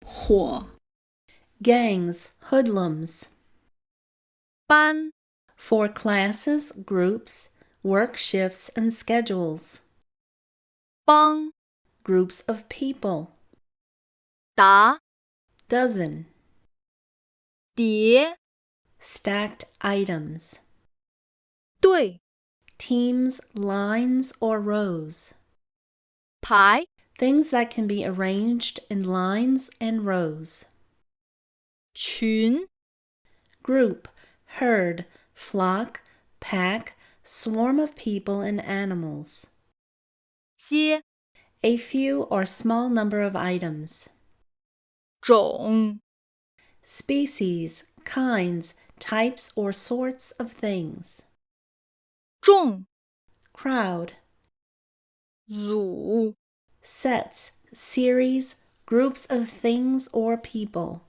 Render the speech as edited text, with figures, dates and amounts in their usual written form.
伙 gangs, hoodlums. 班 For classes, groups, work shifts, and schedules. 帮 Groups of people. 答 Dozen. 叠 Stacked items. 对 Teams, lines, or rows. 排 Things that can be arranged in lines and rows. 群 Group, herd, flock, pack, swarm of people and animals. 些 A few or small number of items. 种 Species, kinds, types or sorts of things. 众 Crowd. 组 Sets, series, groups of things or people.